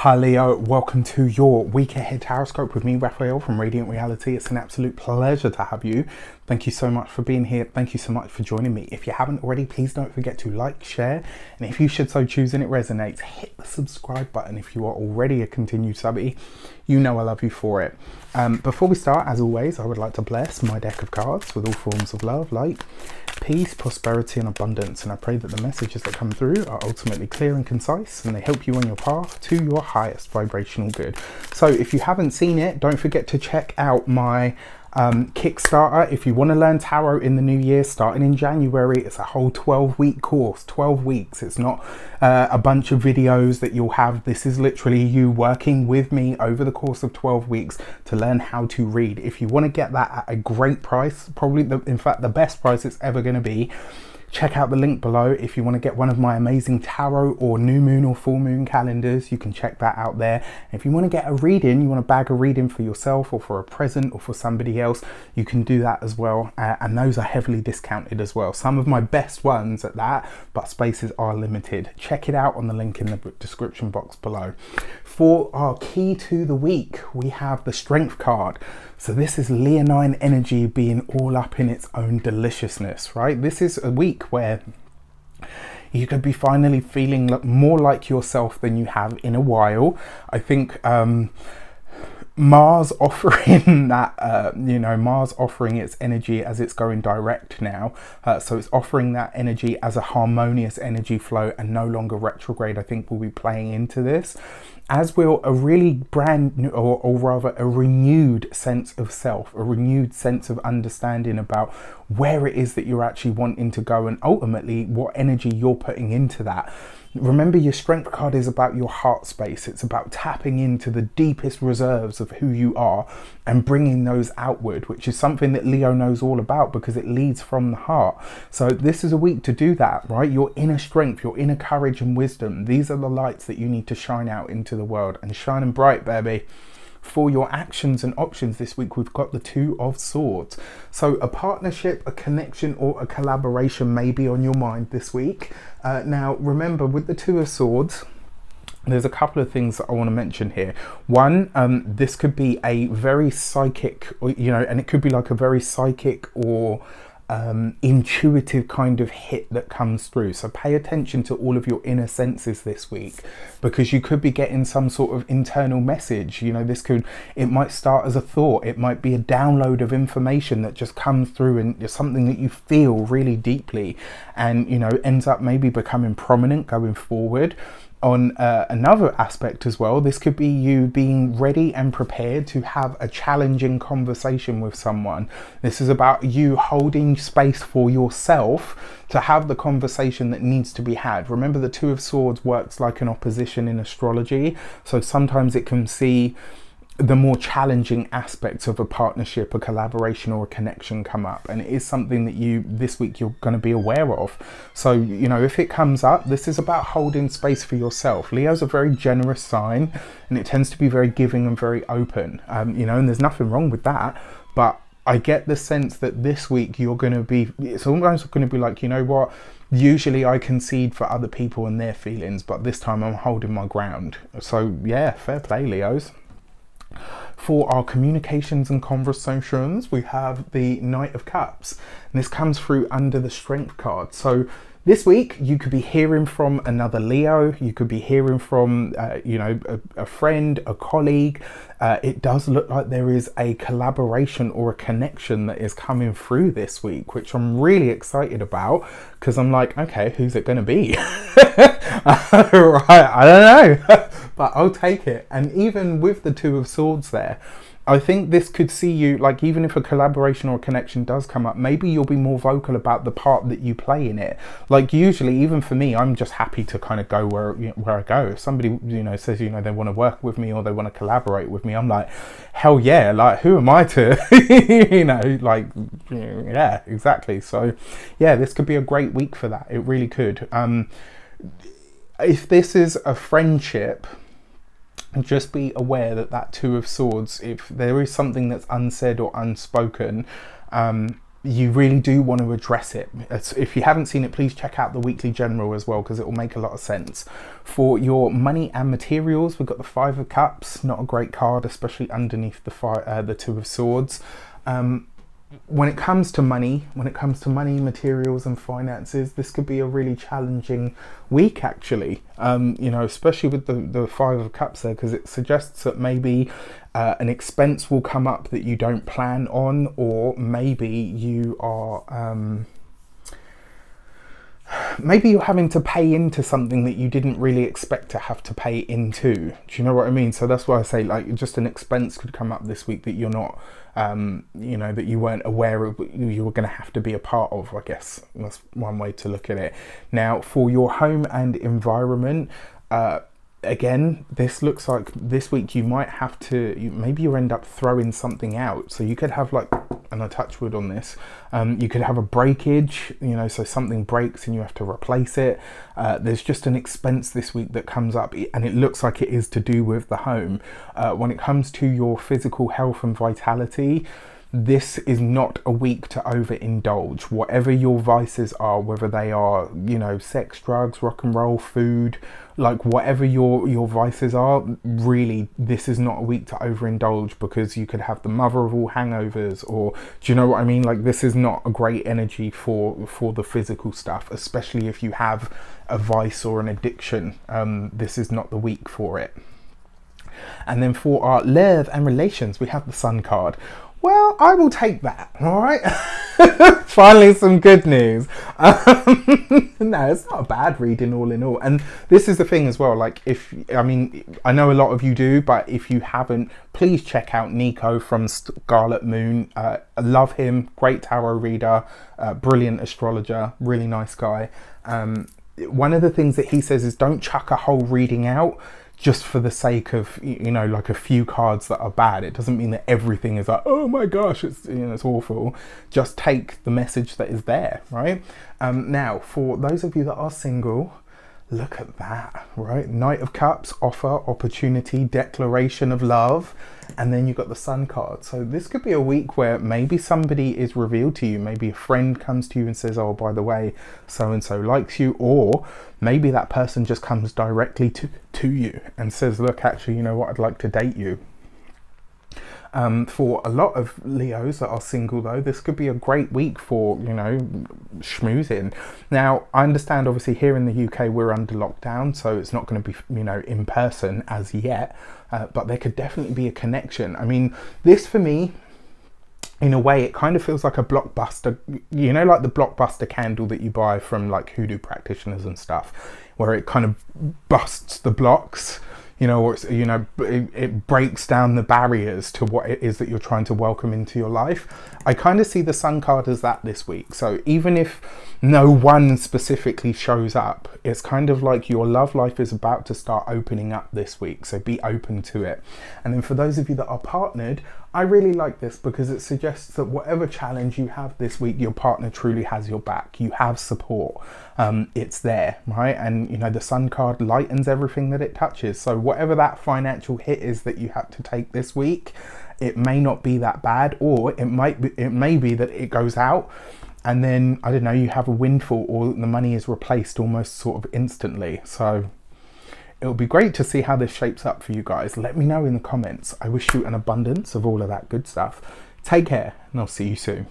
Hi Leo, welcome to your week ahead horoscope with me, Raphael from Radiant Reality. It's an absolute pleasure to have you. Thank you so much for being here. Thank you so much for joining me. If you haven't already, please don't forget to like, share, and if you should so choose and it resonates, hit the subscribe button. If you are already a continued subby, you know I love you for it. Before we start, as always, I would like to bless my deck of cards with all forms of love, light, peace, prosperity and abundance, and I pray that the messages that come through are ultimately clear and concise and they help you on your path to your highest vibrational good. So if you haven't seen it, don't forget to check out my Kickstarter. If you want to learn tarot in the new year, starting in January, it's a whole 12-week course. 12 weeks. It's not a bunch of videos that you'll have. This is literally you working with me over the course of 12 weeks to learn how to read. If you want to get that at a great price, probably in fact the best price it's ever going to be, check out the link below. If you want to get one of my amazing tarot or new moon or full moon calendars, you can check that out there. If you want to get a reading, you want to bag a reading for yourself or for a present or for somebody else, you can do that as well. And those are heavily discounted as well. Some of my best ones at that, but spaces are limited. Check it out on the link in the description box below. For our key to the week, we have the Strength card. So this is Leonine energy being all up in its own deliciousness, right? This is a week where you could be finally feeling more like yourself than you have in a while. I think Mars offering that, Mars offering its energy as it's going direct now. So it's offering that energy as a harmonious energy flow and no longer retrograde, I think will be playing into this. As will a really brand new, or rather a renewed sense of self, a renewed sense of understanding about where it is that you're actually wanting to go and ultimately what energy you're putting into that. Remember, your Strength card is about your heart space. It's about tapping into the deepest reserves of who you are and bringing those outward, which is something that Leo knows all about because it leads from the heart. So this is a week to do that, right? Your inner strength, your inner courage and wisdom. These are the lights that you need to shine out into the world and shine them bright, baby. For your actions and options this week, we've got the Two of Swords. So a partnership, a connection or a collaboration may be on your mind this week. Now remember, with the Two of Swords, there's a couple of things that I want to mention here. One, this could be a very psychic, and it could be like a very psychic or intuitive kind of hit that comes through. So pay attention to all of your inner senses this week, because you could be getting some sort of internal message. It might start as a thought, it might be a download of information that just comes through and it's something that you feel really deeply and ends up maybe becoming prominent going forward. On another aspect as well, this could be you being ready and prepared to have a challenging conversation with someone. This is about you holding space for yourself to have the conversation that needs to be had. Remember, the Two of Swords works like an opposition in astrology, so sometimes it can see the more challenging aspects of a partnership, a collaboration or a connection come up, and it is something that this week you're going to be aware of. So if it comes up, this is about holding space for yourself. Leo's a very generous sign and it tends to be very giving and very open, and there's nothing wrong with that, but I get the sense that this week you're going to be, it's almost going to be like, what, usually I concede for other people and their feelings, but this time I'm holding my ground. So yeah, fair play, Leos. For our communications and conversations, we have the Knight of Cups, and this comes through under the Strength card. So this week you could be hearing from another Leo, you could be hearing from a friend, a colleague. It does look like there is a collaboration or a connection that is coming through this week, which I'm really excited about, because I'm like, okay, who's it going to be? Right, I don't know, but I'll take it. And even with the Two of Swords there, I think this could see you, like, even if a collaboration or a connection does come up, maybe you'll be more vocal about the part that you play in it. Like, usually, even for me, I'm just happy to kind of go where I go. If somebody, says, they want to work with me or they want to collaborate with me, I'm like, hell yeah, like, who am I to, yeah, exactly. So, yeah, this could be a great week for that. It really could. If this is a friendship, just be aware that Two of Swords, if there is something that's unsaid or unspoken, you really do want to address it. If you haven't seen it, please check out the weekly general as well, because it will make a lot of sense. For your money and materials, we've got the Five of Cups, not a great card, especially underneath the Two of Swords. When it comes to money, materials and finances, this could be a really challenging week, actually. You know, especially with the Five of Cups there, because it suggests that maybe an expense will come up that you don't plan on, or maybe you are maybe you're having to pay into something that you didn't really expect to have to pay into. Do you know what I mean? So that's why I say, like, just an expense could come up this week that you're not, you know, that you weren't aware of, you were going to have to be a part of, I guess. That's one way to look at it. Now, for your home and environment, again, this looks like this week you might have to, maybe you end up throwing something out. So you could have, like, and I touch wood on this, you could have a breakage, you know, so something breaks and you have to replace it. There's just an expense this week that comes up, and it looks like it is to do with the home. When it comes to your physical health and vitality, this is not a week to overindulge. Whatever your vices are, whether they are, you know, sex, drugs, rock and roll, food, like whatever your vices are, really, this is not a week to overindulge, because you could have the mother of all hangovers, or do you know what I mean? Like, this is not a great energy for the physical stuff, especially if you have a vice or an addiction. This is not the week for it. And then for our love and relations, we have the Sun card. Well, I will take that, all right? Finally, some good news. No, it's not a bad reading all in all. And this is the thing as well, like, I mean, I know a lot of you do, but if you haven't, please check out Nico from Scarlet Moon. I love him, great tarot reader, brilliant astrologer, really nice guy. One of the things that he says is don't chuck a whole reading out just for the sake of, you know, like a few cards that are bad. It doesn't mean that everything is like, oh my gosh, it's, you know, it's awful. Just take the message that is there, right? Now, for those of you that are single, look at that, right? Knight of Cups, offer, opportunity, declaration of love, and then you've got the Sun card. So this could be a week where maybe somebody is revealed to you. Maybe a friend comes to you and says, oh, by the way, so-and-so likes you, or maybe that person just comes directly to you and says, look, actually, you know what, I'd like to date you. For a lot of Leos that are single, though, this could be a great week for, you know, schmoozing. Now, I understand, obviously, here in the UK, we're under lockdown, so it's not going to be, you know, in person as yet, but there could definitely be a connection. I mean, this, for me, in a way, it kind of feels like a blockbuster, you know, like the blockbuster candle that you buy from, like, hoodoo practitioners and stuff, where it kind of busts the blocks. You know, or it's, you know, it breaks down the barriers to what it is that you're trying to welcome into your life. I kind of see the Sun card as that this week. So even if no one specifically shows up, it's kind of like your love life is about to start opening up this week. So be open to it. And then for those of you that are partnered, I really like this because it suggests that whatever challenge you have this week, your partner truly has your back. You have support. It's there, right? And, you know, the Sun card lightens everything that it touches. So whatever that financial hit is that you had to take this week, it may not be that bad, or it may be that it goes out and then, I don't know, you have a windfall, or the money is replaced almost sort of instantly. So it'll be great to see how this shapes up for you guys. Let me know in the comments. I wish you an abundance of all of that good stuff. Take care, and I'll see you soon.